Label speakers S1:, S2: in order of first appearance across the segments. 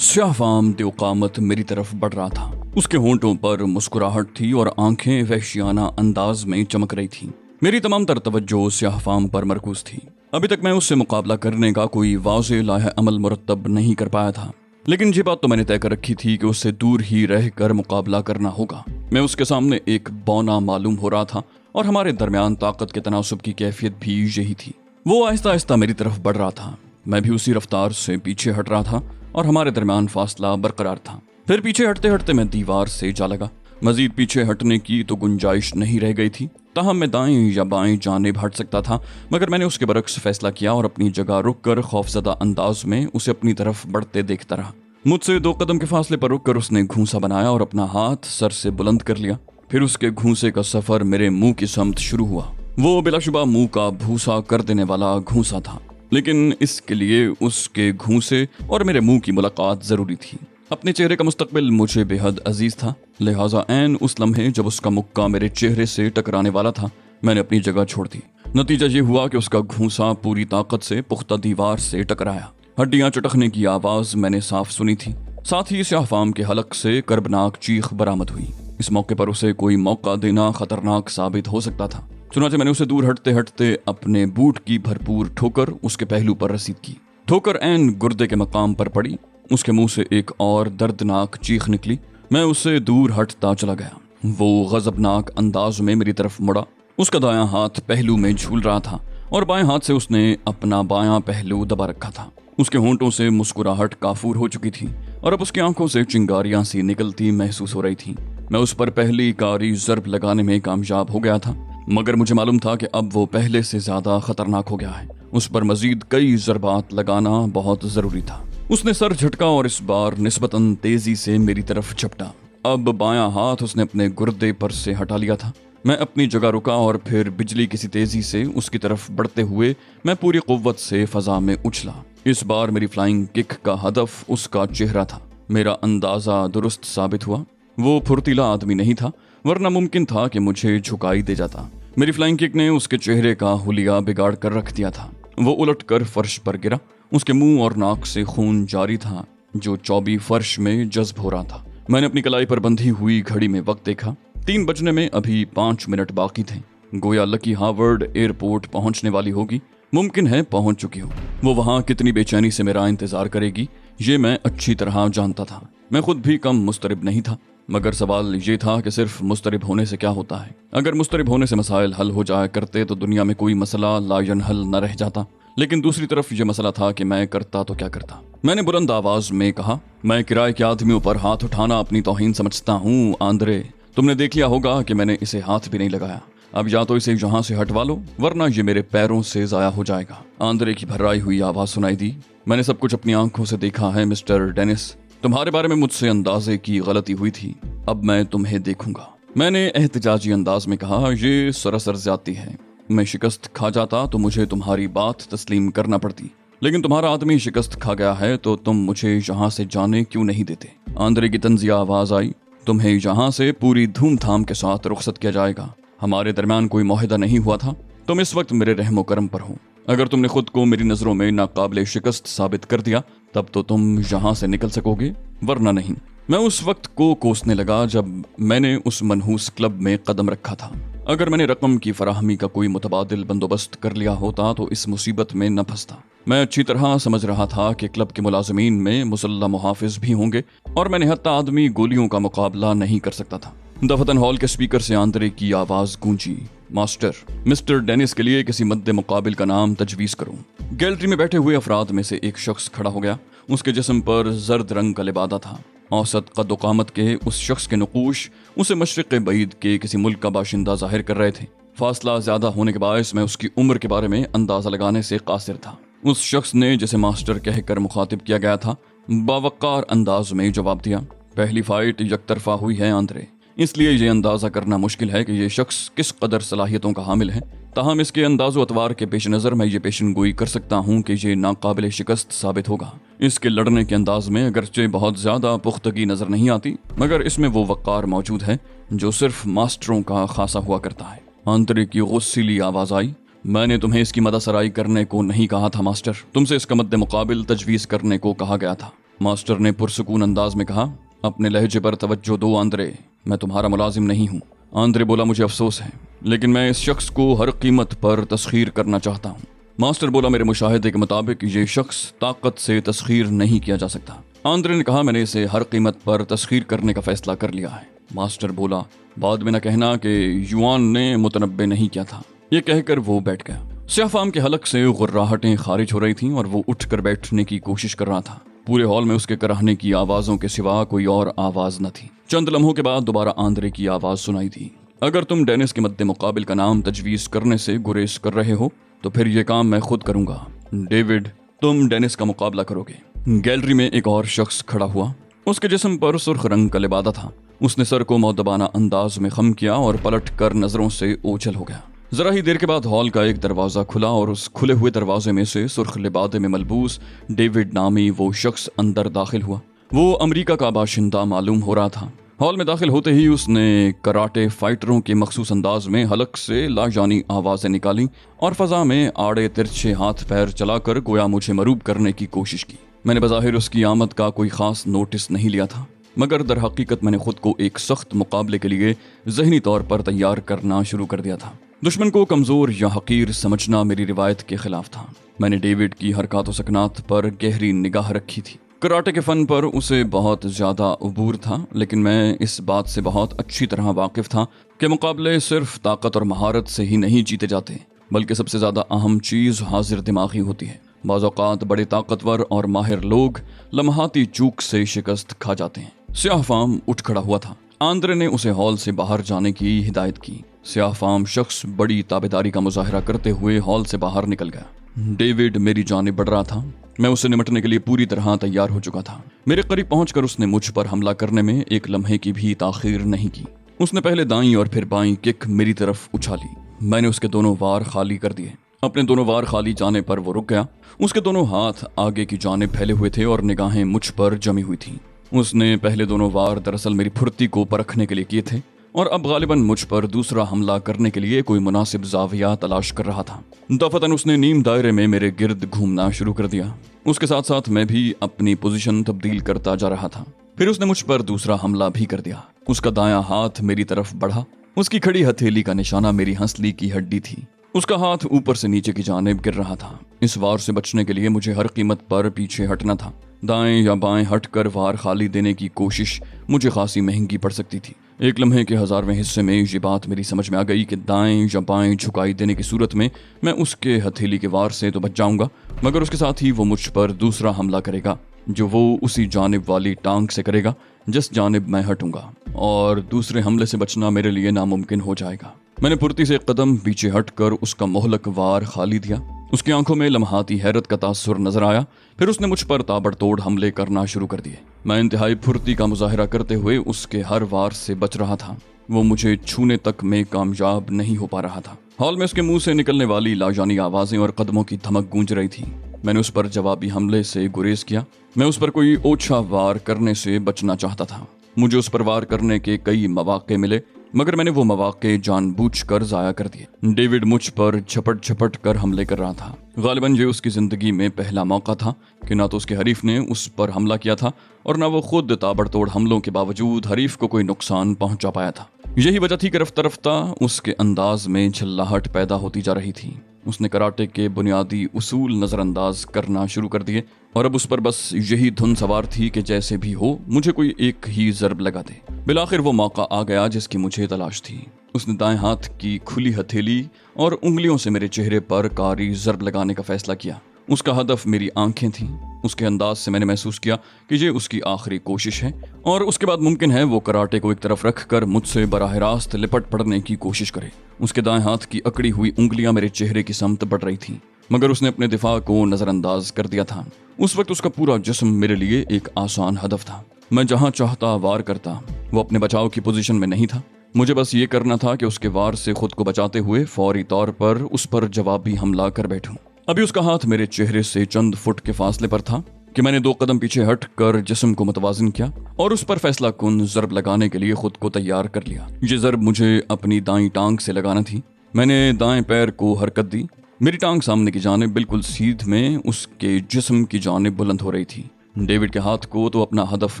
S1: स्याह फाम देवकामत मेरी तरफ बढ़ रहा था। उसके होंठों पर मुस्कुराहट थी और आंखें वहशियाना अंदाज में चमक रही थीं। मेरी तमाम तर तवज्जो स्याह फाम पर मरकूज थी। अभी तक मैं उससे मुकाबला करने का कोई वाज़ेह लाहे अमल मुरतब नहीं कर पाया था, लेकिन ये बात तो मैंने तय कर रखी थी कि उससे दूर ही रहकर मुकाबला करना होगा। मैं उसके सामने एक बौना मालूम हो रहा था और हमारे दरमियान ताकत के तनासुब की कैफियत भी यही थी। वो आहिस्ता आहिस्ता मेरी तरफ बढ़ रहा था, मैं भी उसी रफ्तार से पीछे हट रहा था और हमारे दरमियान फासला बरकरार था। फिर पीछे हटते हटते मैं दीवार से जा लगा। मजीद पीछे हटने की तो गुंजाइश नहीं रह गई थी। ताहम मैं दाएं या बाएं जानिब हट सकता था, मगर मैंने उसके बरक्स फैसला किया और अपनी जगह रुककर खौफजदा अंदाज में उसे अपनी तरफ बढ़ते देखता रहा। मुझसे 2 कदम के फासले पर रुककर उसने घूंसा बनाया और अपना हाथ सर से बुलंद कर लिया। फिर उसके घूंसे का सफर मेरे मुंह की समत शुरू हुआ। वो बिलाशुबा मुंह का भूसा कर देने वाला घूंसा था, लेकिन इसके लिए उसके घूंसे और मेरे मुंह की मुलाकात जरूरी थी। अपने चेहरे का मुस्तकबिल मुझे बेहद अजीज था, लिहाजा ऐन उस लम्हे जब उसका मुक्का मेरे चेहरे से टकराने वाला था, मैंने अपनी जगह छोड़ दी। नतीजा ये हुआ कि उसका घूंसा पूरी ताकत से पुख्ता दीवार से टकराया। हड्डियां चटकने की आवाज मैंने साफ सुनी थी। साथ ही स्याह फाम के हलक से कर्बनाक चीख बरामद हुई। इस मौके पर उसे कोई मौका देना खतरनाक साबित हो सकता था। चुनांचे मैंने उसे दूर हटते हटते अपने बूट की भरपूर ठोकर उसके पहलू पर रसीद की। ठोकर ऐन गुर्दे के मकाम पर पड़ी। उसके मुंह से एक और दर्दनाक चीख निकली। मैं उससे दूर हटता चला गया। वो गजबनाक अंदाज में मेरी तरफ मुड़ा। उसका दायां हाथ पहलू में झूल रहा था और बाएं हाथ से उसने अपना बायां पहलू दबा रखा था। उसके होंठों से मुस्कुराहट काफूर हो चुकी थी और अब उसकी आंखों से चिंगारियां सी निकलती महसूस हो रही थी। मैं उस पर पहली कारी ज़र्ब लगाने में कामयाब हो गया था, मगर मुझे मालूम था कि अब वो पहले से ज्यादा खतरनाक हो गया है। उस पर मजीद कई ज़रबात लगाना बहुत जरूरी था। उसने सर झटका और इस बार निस्बतन तेजी से मेरी तरफ झपटा। अब बायां हाथ उसने अपने गुर्दे पर से हटा लिया था। मैं अपनी जगह रुका और फिर बिजली किसी तेजी से उसकी तरफ बढ़ते हुए मैं पूरी कुव्वत से फजा में उछला। इस बार मेरी फ्लाइंग किक का हदफ उसका चेहरा था। मेरा अंदाजा दुरुस्त साबित हुआ। वो फुर्तीला आदमी नहीं था, वरना मुमकिन था कि मुझे झुकाई दे जाता। मेरी फ्लाइंग किक ने उसके चेहरे का हुलिया बिगाड़ कर रख दिया था। वो उलट कर फर्श पर गिरा। उसके मुंह और नाक से खून जारी था, जो चौबी फर्श में जज्ब हो रहा था। मैंने अपनी कलाई पर बंधी हुई घड़ी में वक्त देखा। 3 बजने में अभी 5 मिनट बाकी थे। गोया लकी हार्वर्ड एयरपोर्ट पहुंचने वाली होगी। मुमकिन है पहुंच चुकी हो। वो वहां कितनी बेचैनी से मेरा इंतजार करेगी, ये मैं अच्छी तरह जानता था। मैं खुद भी कम मुस्तरिब नहीं था, मगर सवाल ये था कि सिर्फ मुस्तरिब होने से क्या होता है। अगर मुस्तरिब होने से मसाइल हल हो जाया करते तो दुनिया में कोई मसला लायन हल न रह जाता। लेकिन दूसरी तरफ ये मसला था कि मैं करता तो क्या करता। मैंने बुलंद आवाज में कहा, मैं किराए के आदमियों पर हाथ उठाना अपनी तौहीन समझता हूँ। आंद्रे, तुमने देख लिया होगा कि मैंने इसे हाथ भी नहीं लगाया। अब या तो इसे यहाँ से हटवा लो, वरना ये मेरे पैरों से जाया हो जाएगा। आंद्रे की भर्राई हुई आवाज सुनाई दी। मैंने सब कुछ अपनी आंखों से देखा है मिस्टर डेनिस। तुम्हारे बारे में मुझसे अंदाजे की गलती हुई थी, अब मैं तुम्हें देखूंगा। मैंने एहतजाजी अंदाज में कहा, ये सरासर ज्यादती है। मैं शिकस्त खा जाता तो मुझे तुम्हारी बात तस्लीम करना पड़ती, लेकिन तुम्हारा आदमी शिकस्त खा गया है तो तुम मुझे यहाँ से जाने क्यों नहीं देते। आंद्रे की तंजिया आवाज आई, तुम्हें यहाँ से पूरी धूमधाम के साथ रुखसत किया जाएगा। हमारे दरमियान कोई मुआहिदा नहीं हुआ था। तुम इस वक्त मेरे रहमो करम पर हो। अगर तुमने खुद को मेरी नजरों में नाकाबिले शिकस्त साबित कर दिया तब तो तुम यहाँ से निकल सकोगे, वरना नहीं। मैं उस वक्त को कोसने लगा जब मैंने उस मनहूस क्लब में कदम रखा था। अगर मैंने रकम की फराहमी का कोई मुतबादिल बंदोबस्त कर लिया होता तो इस मुसीबत में न फंसता। मैं अच्छी तरह समझ रहा था कि क्लब के मुलाजमीन में मुसल्ला मुहाफिज भी होंगे और मैं निहत्ता आदमी गोलियों का मुकाबला नहीं कर सकता था। दफतन हॉल के स्पीकर से आंद्रे की आवाज गूंजी, मास्टर, मिस्टर डेनिस के लिए किसी मद्दे मुकाबिल का नाम तजवीज़ करूं। गैलरी में बैठे हुए अफराद में से एक शख्स खड़ा हो गया। उसके जिस्म पर जर्द रंग का लिबादा था। औसत कद कामत के उस शख्स के नकूश उसे मशरिक़ बईद के किसी मुल्क का बाशिंदा जाहिर कर रहे थे। फासला ज्यादा होने के बायस मैं उसकी उम्र के बारे में अंदाजा लगाने से कासिर था। उस शख्स ने जिसे मास्टर कहकर मुखातिब किया गया था, बावकार अंदाज में जवाब दिया, पहली फाइट यकतरफा हुई है आंद्रे, इसलिए ये अंदाजा करना मुश्किल है कि ये शख्स किस कदर सलाहियतों का हामिल है। ताहम इसके अंदाज़ो अतवार के पेश नज़र मैं ये पेशन गोई कर सकता हूँ कि ये नाकाबिल शिकस्त साबित होगा। इसके लड़ने के अंदाज में अगरचे बहुत ज़्यादा पुख्तगी नज़र नहीं आती, मगर इसमें वो वक़ार मौजूद है जो सिर्फ मास्टरों का खासा हुआ करता है। आंतरे की गुस्सीली आवाज़ आई, मैंने तुम्हें इसकी मदसराई करने को नहीं कहा था मास्टर, तुमसे इसका मद्दे मुकाबिल तजवीज़ करने को कहा गया था। मास्टर ने पुरसुकून अंदाज में कहा। अपने लहजे पर तवज्जो दो आंद्रे, मैं तुम्हारा मुलाजिम नहीं हूँ। आंद्रे बोला, मुझे अफसोस है लेकिन मैं इस शख्स को हर कीमत पर तस्खीर करना चाहता हूँ। मास्टर बोला, मेरे मुशाहिदे के मुताबिक ये शख्स ताकत से तस्खीर नहीं किया जा सकता। आंद्रे ने कहा, मैंने इसे हर कीमत पर तस्खीर करने का फैसला कर लिया है। मास्टर बोला, बाद में न कहना कि युआन ने मुतनब्बे नहीं किया था। ये कहकर वो बैठ गया। स्याहफाम के हलक से गुर्राहटें खारिज हो रही थीं और वो उठकर बैठने की कोशिश कर रहा था। पूरे हॉल में उसके कराहने की आवाजों के सिवा कोई और आवाज न थी। चंद लम्हों के बाद दोबारा आंद्रे की आवाज सुनाई दी। अगर तुम डेनिस के मद्दे मुकाबिल का नाम तजवीज करने से गुरेज कर रहे हो तो फिर ये काम मैं खुद करूंगा। डेविड, तुम डेनिस का मुकाबला करोगे। गैलरी में एक और शख्स खड़ा हुआ। उसके जिस्म पर सुर्ख रंग का लिबादा था। उसने सर को मौदबाना अंदाज में खम किया और पलट कर नजरों से ओझल हो गया। जरा ही देर के बाद हॉल का एक दरवाजा खुला और उस खुले हुए दरवाजे में से सुर्ख लिबादे में मलबूस डेविड नामी वो शख्स अंदर दाखिल हुआ। वो अमेरिका का बाशिंदा मालूम हो रहा था। हॉल में दाखिल होते ही उसने कराटे फाइटरों के मखसूस अंदाज में हलक से लाजानी आवाजें निकाली और फजा में आड़े तिरछे हाथ पैर चलाकर गोया मुझे मरूब करने की कोशिश की। मैंने बज़ाहिर उसकी आमद का कोई खास नोटिस नहीं लिया था, मगर दर हकीकत मैंने खुद को एक सख्त मुकाबले के लिए ज़हनी तौर पर तैयार करना शुरू कर दिया था। दुश्मन को कमज़ोर या हकीर समझना मेरी रिवायत के खिलाफ था। मैंने डेविड की हरकत व सकनात पर गहरी निगाह रखी थी। कराटे के फ़न पर उसे बहुत ज़्यादा उबूर था, लेकिन मैं इस बात से बहुत अच्छी तरह वाकिफ़ था कि मुकाबले सिर्फ ताकत और महारत से ही नहीं जीते जाते, बल्कि सबसे ज़्यादा अहम चीज़ हाजिर दिमागी होती है। बाज़ औक़ात बड़े ताकतवर और माहिर लोग लम्हाती चूक से शिकस्त खा जाते हैं। स्याहफाम उठ खड़ा हुआ था। आंद्रे ने उसे हॉल से बाहर जाने की हिदायत की। स्याहफाम शख्स बड़ी ताबेदारी का मुजाहरा करते हुए हॉल से बाहर निकल गया। डेविड मेरी जानिब बढ़ रहा था। मैं उससे निमटने के लिए पूरी तरह तैयार हो चुका था। मेरे करीब पहुंचकर उसने मुझ पर हमला करने में एक लम्हे की भी ताखीर नहीं की। उसने पहले दाईं और फिर बाईं किक मेरी तरफ उछाली। मैंने उसके दोनों वार खाली कर दिए। अपने दोनों वार खाली जाने पर वो रुक गया। उसके दोनों हाथ आगे की जानिब फैले हुए थे और निगाहें मुझ पर जमी हुई थी। उसने पहले दोनों वार दरअसल मेरी फुर्ती को परखने के लिए किए थे और अब गालिबन मुझ पर दूसरा हमला करने के लिए कोई मुनासिब जाविया तलाश कर रहा था। दफतन उसने नीम दायरे में मेरे गिर्द घूमना शुरू कर दिया। उसके साथ साथ मैं भी अपनी पोजीशन तब्दील करता जा रहा था। फिर उसने मुझ पर दूसरा हमला भी कर दिया। उसका दायां हाथ मेरी तरफ बढ़ा। उसकी खड़ी हथेली का निशाना मेरी हंसली की हड्डी थी। उसका हाथ ऊपर से नीचे की जानिब गिर रहा था। इस वार से बचने के लिए मुझे हर कीमत पर पीछे हटना था। दाएं या बाएं हटकर वार खाली देने की कोशिश मुझे खासी महंगी पड़ सकती थी। एक लम्हे के 1000वें हिस्से में ये बात मेरी समझ में आ गई कि दाएं या बाएं झुकाई देने की सूरत में मैं उसके हथेली के वार से तो बच जाऊंगा, मगर उसके साथ ही वो मुझ पर दूसरा हमला करेगा, जो वो उसी जानिब वाली टांग से करेगा जिस जानिब मैं हटूंगा, और दूसरे हमले से बचना मेरे लिए नामुमकिन हो जाएगा। मैंने फुर्ती से एक कदम पीछे हटकर उसका मोहलक वार खाली दिया। उसकी आंखों में लम्हाती हैरत का तासुर नजर आया। फिर उसने मुझ पर ताबड़तोड़ हमले करना शुरू कर दिए। मैं इंतहाई फुर्ती का मुजाहिरा करते हुए उसके हर वार से बच रहा था। वो मुझे छूने तक में कामयाब नहीं हो पा रहा था। हॉल में उसके मुंह से निकलने वाली लाजानी आवाजें और कदमों की धमक गूंज रही थी। मैंने उस पर जवाबी हमले से गुरेज किया। मैं उस पर कोई ओछा वार करने से बचना चाहता था। मुझे उस पर वार करने के कई मौके मिले, मगर मैंने वो मौके जानबूझकर जाया कर दिए। डेविड मुझ पर झपट झपट कर हमले कर रहा था। गालिबन ये उसकी जिंदगी में पहला मौका था कि ना तो उसके हरीफ ने उस पर हमला किया था और ना वो खुद ताबड़तोड़ हमलों के बावजूद हरीफ को कोई नुकसान पहुंचा पाया था। यही वजह थी कि रफ्ता रफ्ता उसके अंदाज में झल्लाहट पैदा होती जा रही थी। उसने कराटे के बुनियादी उसूल नजरअंदाज करना शुरू कर दिए और अब उस पर बस यही धुन सवार थी कि जैसे भी हो मुझे कोई एक ही ज़र्ब लगा दे। बिलाखिर वो मौका आ गया जिसकी मुझे तलाश थी। उसने दाएं हाथ की खुली हथेली और उंगलियों से मेरे चेहरे पर कारी ज़र्ब लगाने का फैसला किया। उसका हदफ मेरी आंखें थीं। उसके अंदाज से मैंने महसूस किया कि ये उसकी आखिरी कोशिश है और उसके बाद मुमकिन है वो कराटे को एक तरफ रख कर मुझसे बराह रास्त लिपट पड़ने की कोशिश करे। उसके दाएं हाथ की अकड़ी हुई उंगलियां मेरे चेहरे की समत बढ़ रही थीं, मगर उसने अपने दिफा को नज़रअंदाज कर दिया था। उस वक्त उसका पूरा जिस्म मेरे लिए एक आसान हदफ था। मैं जहां चाहता वार करता। वो अपने बचाव की पोजीशन में नहीं था। मुझे बस ये करना था कि उसके वार से खुद को बचाते हुए फौरी तौर पर उस पर जवाबी हमला कर बैठूं। अभी उसका हाथ मेरे चेहरे से चंद फुट के फासले पर था कि मैंने 2 कदम पीछे हट कर जिस्म को मुतवाजिन किया और उस पर फैसला कुन ज़र्ब लगाने के लिए खुद को तैयार कर लिया। ये ज़र्ब मुझे अपनी दाईं टांग से लगाना थी। मैंने दाएं पैर को हरकत दी। मेरी टांग सामने की जानिब बिल्कुल सीध में उसके जिस्म की जानिब बुलंद हो रही थी। डेविड के हाथ को तो अपना हदफ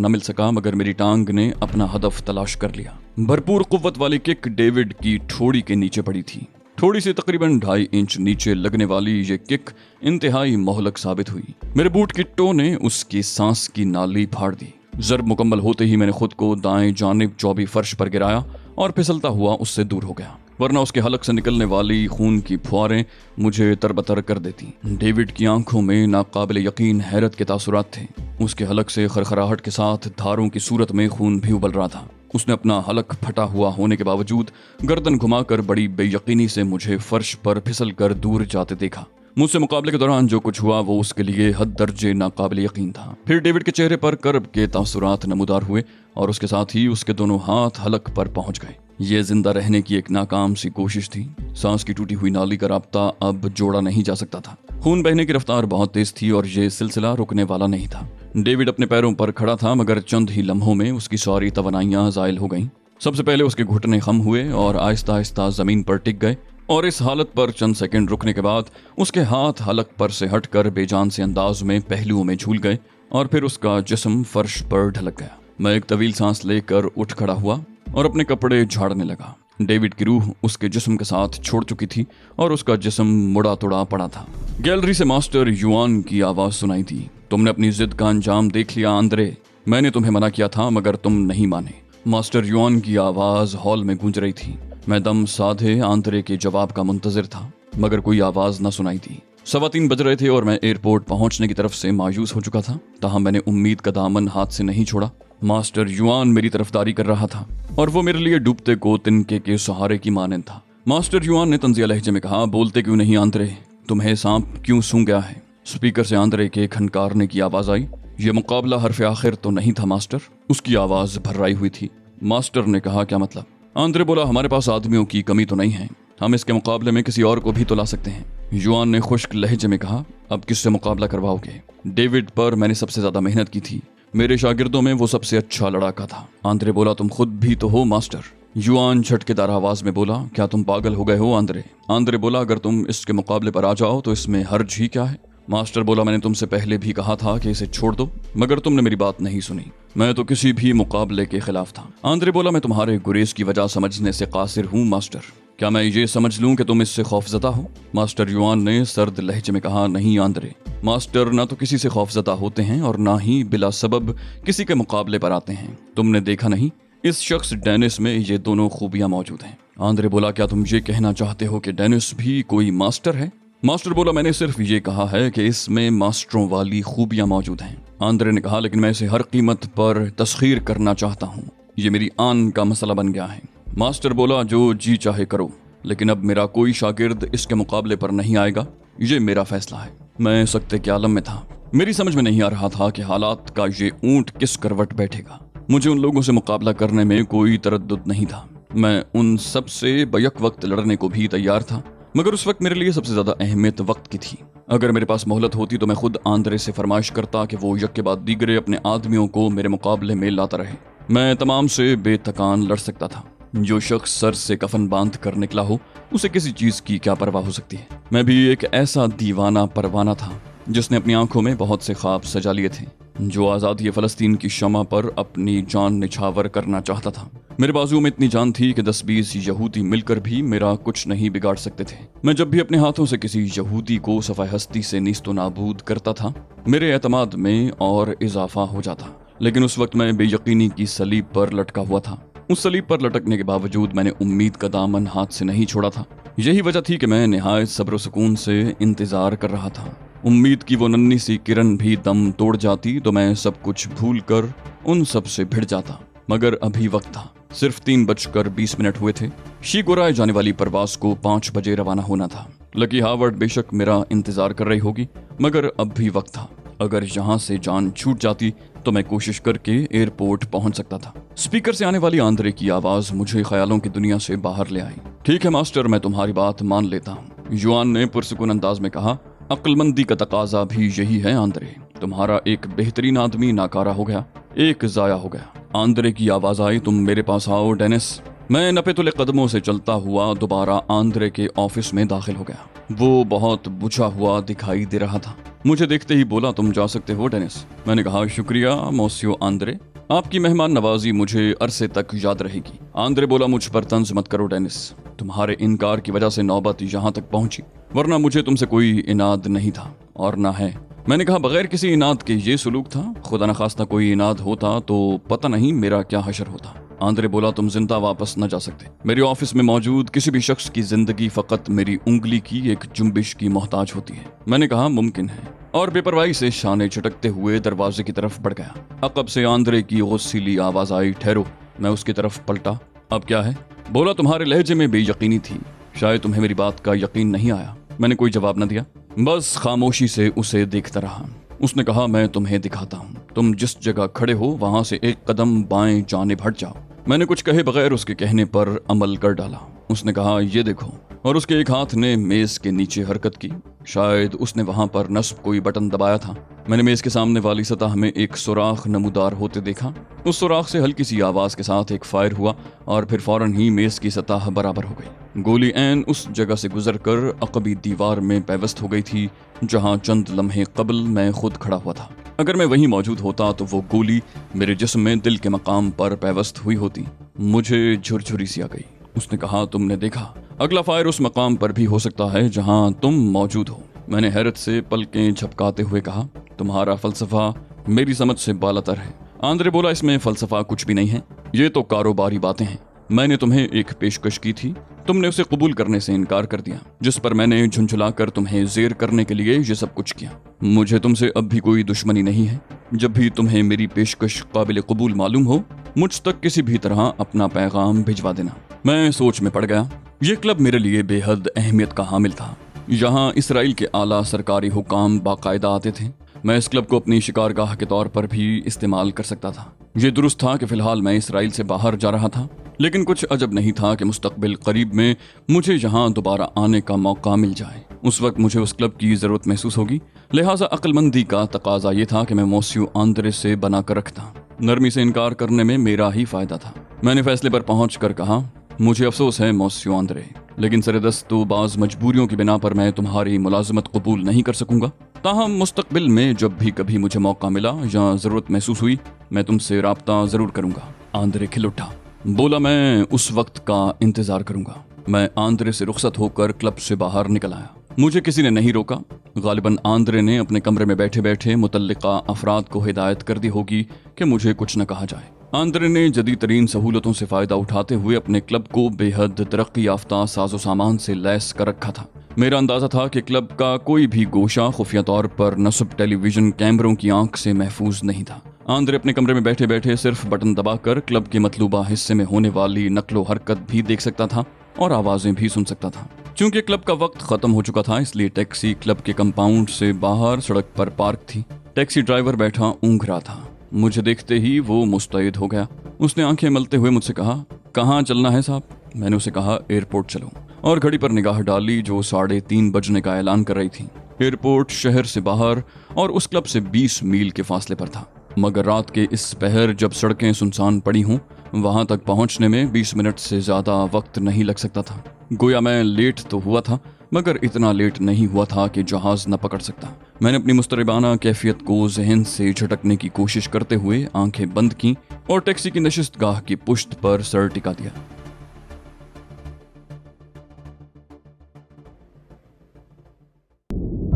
S1: न मिल सका, मगर मेरी टांग ने अपना हदफ तलाश कर लिया। भरपूर कुव्वत वाली किक डेविड की ठोड़ी के नीचे पड़ी थी। थोड़ी सी तकरीबन 2.5 इंच नीचे लगने वाली ये किक इंतहाई मोहलक साबित हुई। मेरे बूट की टो ने उसकी सांस की नाली फाड़ दी। जर्ब मुकम्मल होते ही मैंने खुद को दाएं जानिब चौबी फर्श पर गिराया और फिसलता हुआ उससे दूर हो गया, वरना उसके हलक से निकलने वाली खून की फुहारें मुझे तरबतर कर देती। डेविड की आंखों में नाकाबिल यकीन हैरत के तासुरात थे। उसके हलक से खरखराहट के साथ धारों की सूरत में खून भी उबल रहा था। उसने अपना हलक फटा हुआ होने के बावजूद गर्दन घुमाकर बड़ी बेयकीनी से मुझे फर्श पर फिसल कर दूर जाते देखा। मुझसे मुकाबले के दौरान जो कुछ हुआ वो उसके लिए हद दर्जे नाकाबिल यकीन था। फिर डेविड के चेहरे पर कर्ब के तासुरात नमूदार हुए और उसके साथ ही उसके दोनों हाथ हलक पर पहुंच गए। ये जिंदा रहने की एक नाकाम सी कोशिश थी। सांस की टूटी हुई नाली का राब्ता अब जोड़ा नहीं जा सकता था। खून बहने की रफ्तार बहुत तेज थी और ये सिलसिला रुकने वाला नहीं था। डेविड अपने पैरों पर खड़ा था, मगर चंद ही लम्हों में उसकी सारी तवानाइयां ज़ायल हो गईं। सबसे पहले उसके घुटने खम हुए और आहिस्ता आहिस्ता जमीन पर टिक गए, और इस हालत पर चंद सेकंड रुकने के बाद उसके हाथ हलक पर से हटकर बेजान से अंदाज में पहलुओं में झूल गए और फिर उसका जिस्म फर्श पर ढलक गया। मैं एक तवील सांस लेकर उठ खड़ा हुआ और अपने कपड़े झाड़ने लगा। डेविड की रूह उसके जिस्म के साथ छोड़ चुकी थी और उसका जिस्म मुड़ा तुड़ा पड़ा था। गैलरी से मास्टर युआन की आवाज सुनाई दी। तुमने अपनी जिद का अंजाम देख लिया आंद्रे। मैंने तुम्हें मना किया था मगर तुम नहीं माने। मास्टर युआन की आवाज हॉल में गूंज रही थी। मैं दम साधे आंद्रे के जवाब का मुंतजिर था, मगर कोई आवाज न सुनाई दी। 3:15 बज रहे थे और मैं एयरपोर्ट पहुंचने की तरफ से मायूस हो चुका था। ताहम मैंने उम्मीद का दामन हाथ से नहीं छोड़ा। मास्टर युआन मेरी तरफदारी कर रहा था और वो मेरे लिए डूबते को तिनके के सहारे की मानंद था। मास्टर युआन ने तंजिया लहजे में कहा, बोलते क्यों नहीं आंद्रे? तुम्हें सांप क्यों सूंघ गया है? स्पीकर से आंद्रे के खनकारने की आवाज आई। ये मुकाबला हरफ आखिर तो नहीं था मास्टर। उसकी आवाज भर्राई हुई थी। मास्टर ने कहा, क्या मतलब? आंद्रे बोला, हमारे पास आदमियों की कमी तो नहीं है, हम इसके मुकाबले में किसी और को भी तो ला सकते हैं। युआन ने खुश्क लहजे में कहा, अब किससे मुकाबला करवाओगे? डेविड पर मैंने सबसे ज्यादा मेहनत की थी। मेरे शागिर्दों में वो सबसे अच्छा लड़ाका था। आंद्रे बोला, तुम खुद भी तो हो मास्टर। युआन झटकेदार आवाज में बोला, क्या तुम पागल हो गए हो आंद्रे? आंद्रे बोला, अगर तुम इसके मुकाबले पर आ जाओ तो इसमें हर्ज ही क्या है? मास्टर बोला, मैंने तुमसे पहले भी कहा था कि इसे छोड़ दो, मगर तुमने मेरी बात नहीं सुनी। मैं तो किसी भी मुकाबले के खिलाफ था। आंद्रे बोला, मैं तुम्हारे गुरेज की वजह समझने से कासिर हूँ मास्टर। क्या मैं ये समझ लूं कि तुम इससे खौफजदा हो? मास्टर युआन ने सर्द लहजे में कहा, नहीं आंद्रे, मास्टर ना तो किसी से खौफजदा होते हैं और ना ही बिला सबब किसी के मुकाबले पर आते हैं। तुमने देखा नहीं, इस शख्स डेनिस में ये दोनों खूबियां मौजूद हैं। आंद्रे बोला, क्या तुम ये कहना चाहते हो कि डेनिस भी कोई मास्टर है? मास्टर बोला, मैंने सिर्फ ये कहा है कि इसमें मास्टरों वाली खूबियां मौजूद हैं। आंद्रे ने कहा, लेकिन मैं इसे हर कीमत पर तस्खीर करना चाहता हूँ। ये मेरी आन का मसला बन गया है। मास्टर बोला, जो जी चाहे करो, लेकिन अब मेरा कोई शागिर्द इसके मुकाबले पर नहीं आएगा। ये मेरा फैसला है। मैं सख्ते के आलम में था। मेरी समझ में नहीं आ रहा था कि हालात का ये ऊंट किस करवट बैठेगा। मुझे उन लोगों से मुकाबला करने में कोई तरद्दुद नहीं था। मैं उन सब से बैक वक्त लड़ने को भी तैयार था, मगर उस वक्त मेरे लिए सबसे ज्यादा अहमियत वक्त की थी। अगर मेरे पास मोहलत होती तो मैं खुद आंद्रे से फरमाइश करता कि वो यक के बाद दीगरे अपने आदमियों को मेरे मुकाबले में लाता रहे। मैं तमाम से बेतकान लड़ सकता था। जो शख्स सर से कफन बांध कर निकला हो, उसे किसी चीज की क्या परवाह हो सकती है। मैं भी एक ऐसा दीवाना परवाना था जिसने अपनी आंखों में बहुत से ख्वाब सजा लिए थे, जो आज़ादी फ़लस्तीन की शमा पर अपनी जान निछावर करना चाहता था। मेरे बाजू में इतनी जान थी कि 10-20 यहूदी मिलकर भी मेरा कुछ नहीं बिगाड़ सकते थे। मैं जब भी अपने हाथों से किसी यहूदी को सफ़ाए हस्ती से नीस्तो नाबूद करता था, मेरे एतमाद में और इजाफा हो जाता। लेकिन उस वक्त मैं बेयकीनी की सलीब पर लटका हुआ था। उस सलीब पर लटकने के बावजूद मैंने उम्मीद का दामन हाथ से नहीं छोड़ा था। यही वजह थी कि मैं निहायत सब्र सुकून से इंतजार कर रहा था। उम्मीद की वो नन्ही सी किरण भी दम तोड़ जाती तो मैं सब कुछ भूल कर उन सब से भिड़ जाता। मगर अभी वक्त था। सिर्फ 3:20 हुए थे। शीगोराय जाने वाली परवास को 5 बजे रवाना होना था। लकी हावर्ड बेशक मेरा इंतजार कर रही होगी, मगर अब भी वक्त था। अगर यहाँ से जान छूट जाती तो मैं कोशिश करके एयरपोर्ट पहुंच सकता था। स्पीकर से आने वाली आंद्रे की आवाज मुझे ख्यालों की दुनिया से बाहर ले आई। ठीक है मास्टर, मैं तुम्हारी बात मान लेता हूँ, युआन ने पुरसुकून अंदाज में कहा। अक्लमंदी का तकाजा भी यही है आंद्रे। तुम्हारा एक बेहतरीन आदमी नाकारा हो गया, एक जाया हो गया। आंद्रे की आवाज आई, तुम मेरे पास आओ डेनिस। मैं नपे-तुले कदमों से चलता हुआ दोबारा आंद्रे के ऑफिस में दाखिल हो गया। वो बहुत बुझा हुआ दिखाई दे रहा था। मुझे देखते ही बोला, तुम जा सकते हो डेनिस। मैंने कहा, शुक्रिया मोसियो आंद्रे, आपकी मेहमान नवाजी मुझे अरसे तक याद रहेगी। आंद्रे बोला, मुझ पर तंज मत करो डेनिस, तुम्हारे इनकार की वजह से नौबत यहाँ तक पहुंची, वरना मुझे तुमसे कोई इनाद नहीं था और ना है। मैंने कहा, बगैर किसी इनाद के ये सुलूक था? खुदा न खास्ता कोई इनाद होता तो पता नहीं मेरा क्या हशर होता। आंद्रे बोला, तुम जिंदा वापस न जा सकते। मेरे ऑफिस में मौजूद किसी भी शख्स की जिंदगी फकत मेरी उंगली की एक जुम्बिश की मोहताज होती है। मैंने कहा, मुमकिन है, और बेपरवाही से शाने झटकते हुए दरवाजे की तरफ बढ़ गया। अकब से आंद्रे की गुस्सीली आवाज आई, ठहरो। मैं उसकी तरफ पलटा। अब क्या है? बोला, तुम्हारे लहजे में बेयकीनी थी, शायद तुम्हें मेरी बात का यकीन नहीं आया। मैंने कोई जवाब न दिया, बस खामोशी से उसे देखता रहा। उसने कहा, मैं तुम्हें दिखाता हूँ, तुम जिस जगह खड़े हो वहां से एक कदम बाएं जानिब हट जाओ। मैंने कुछ कहे बगैर उसके कहने पर अमल कर डाला। उसने कहा, ये देखो, और उसके एक हाथ ने मेज के नीचे हरकत की। शायद उसने वहां पर नस्ब कोई बटन दबाया था। मैंने मेज के सामने वाली सतह में एक सुराख नमूदार होते देखा। उस सुराख से हल्की सी आवाज के साथ एक फायर हुआ और फिर फौरन ही मेज की सतह बराबर हो गई। गोली ऐन उस जगह से गुजरकर अकबी दीवार में पैवस्त हो गई थी जहां चंद लम्हे कबल मैं खुद खड़ा हुआ था। अगर मैं वहीं मौजूद होता तो वो गोली मेरे जिस्म में दिल के मकाम पर पैवस्त हुई होती। मुझे झुरझुरी सी आ गई। उसने कहा, तुमने देखा, अगला फायर उस मकाम पर भी हो सकता है जहां तुम मौजूद हो। मैंने हैरत से पलकें झपकाते हुए कहा, तुम्हारा फलसफा मेरी समझ से बालातर है। आंद्रे बोला, इसमें फलसफा कुछ भी नहीं है, ये तो कारोबारी बातें हैं। मैंने तुम्हें एक पेशकश की थी, तुमने उसे कबूल करने से इनकार कर दिया, जिस पर मैंने झुंझुलाकर तुम्हें जेर करने के लिए ये सब कुछ किया। मुझे तुमसे अब भी कोई दुश्मनी नहीं है। जब भी तुम्हें मेरी पेशकश काबिल कबूल मालूम हो, मुझ तक किसी भी तरह अपना पैगाम भिजवा देना। मैं सोच में पड़ गया। ये क्लब मेरे लिए बेहद अहमियत का हामिल था। यहाँ इसराइल के आला सरकारी हुकाम बाकायदा आते थे। मैं इस क्लब को अपनी शिकारगाह के तौर पर भी इस्तेमाल कर सकता था। ये दुरुस्त था कि फिलहाल मैं इसराइल से बाहर जा रहा था, लेकिन कुछ अजब नहीं था कि मुस्तकबिल करीब में मुझे यहाँ दोबारा आने का मौका मिल जाए। उस वक्त मुझे उस क्लब की जरूरत महसूस होगी, लिहाजा अक्लमंदी का तकाजा ये था कि मैं मोसियो आंद्रे से बना कर रखता। नरमी से इनकार करने में मेरा ही फायदा था। मैंने फैसले पर पहुंच कर कहा, मुझे अफसोस है मोसियो आंद्रे, लेकिन सरदस्तु बाज मजबूरियों की बिना पर मैं तुम्हारी मुलाजमत कबूल नहीं कर सकूंगा। ताहम मुस्तकबिल में जब भी कभी मुझे मौका मिला या जरूरत महसूस हुई, मैं तुमसे राब्ता जरूर करूंगा। आंद्रे खिल उठा। बोला, मैं उस वक्त का इंतजार करूंगा। मैं आंद्रे से रुखसत होकर क्लब से बाहर निकल आया। मुझे किसी ने नहीं रोका। गालिबन आंद्रे ने अपने कमरे में बैठे बैठे मुतल्लिका अफराद को हिदायत कर दी होगी कि मुझे कुछ न कहा जाए। आंद्रे ने जदीद तरीन सहूलतों से फायदा उठाते हुए अपने क्लब को बेहद तरक्की याफ्ता साजो सामान से लैस कर रखा था। मेरा अंदाजा था कि क्लब का कोई भी गोशा खुफिया तौर पर नस्ब टेलीविजन कैमरों की आंख से महफूज नहीं था। आंद्रे अपने कमरे में बैठे बैठे सिर्फ बटन दबाकर क्लब के मतलूबा हिस्से में होने वाली नकलो हरकत भी देख सकता था और आवाजें भी सुन सकता था। चूंकि क्लब का वक्त खत्म हो चुका था, इसलिए टैक्सी क्लब के कंपाउंड से बाहर सड़क पर पार्क थी। टैक्सी ड्राइवर बैठा ऊँघ रहा था। मुझे देखते ही वो मुस्तैद हो गया। उसने आंखें मलते हुए मुझसे कहा, कहाँ चलना है साहब? मैंने उसे कहा, एयरपोर्ट चलो, और घड़ी पर निगाह डाली जो 3:30 बजने का ऐलान कर रही थी। एयरपोर्ट शहर से बाहर और उस क्लब से 20 मील के फासले पर था, मगर रात के इस पहर जब सड़कें सुनसान पड़ी हों, वहां तक पहुंचने में 20 मिनट से ज्यादा वक्त नहीं लग सकता था। गोया मैं लेट तो हुआ था, मगर इतना लेट नहीं हुआ था कि जहाज न पकड़ सकता। मैंने अपनी मुस्तरबाना कैफियत को जहन से झटकने की कोशिश करते हुए आंखें बंद की और टैक्सी की नशिस्तगाह की पुश्त पर सर टिका दिया।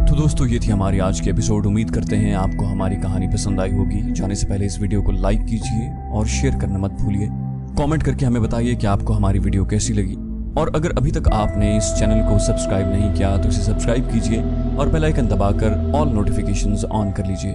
S2: तो दोस्तों, ये थी हमारी आज की एपिसोड। उम्मीद करते हैं आपको हमारी कहानी पसंद आई होगी। जाने से पहले इस वीडियो को लाइक कीजिए और शेयर करना मत भूलिए। कमेंट करके हमें बताइए कि आपको हमारी वीडियो कैसी लगी, और अगर अभी तक आपने इस चैनल को सब्सक्राइब नहीं किया तो इसे सब्सक्राइब कीजिए और बेल आइकन दबाकर ऑल नोटिफिकेशंस ऑन कर लीजिए।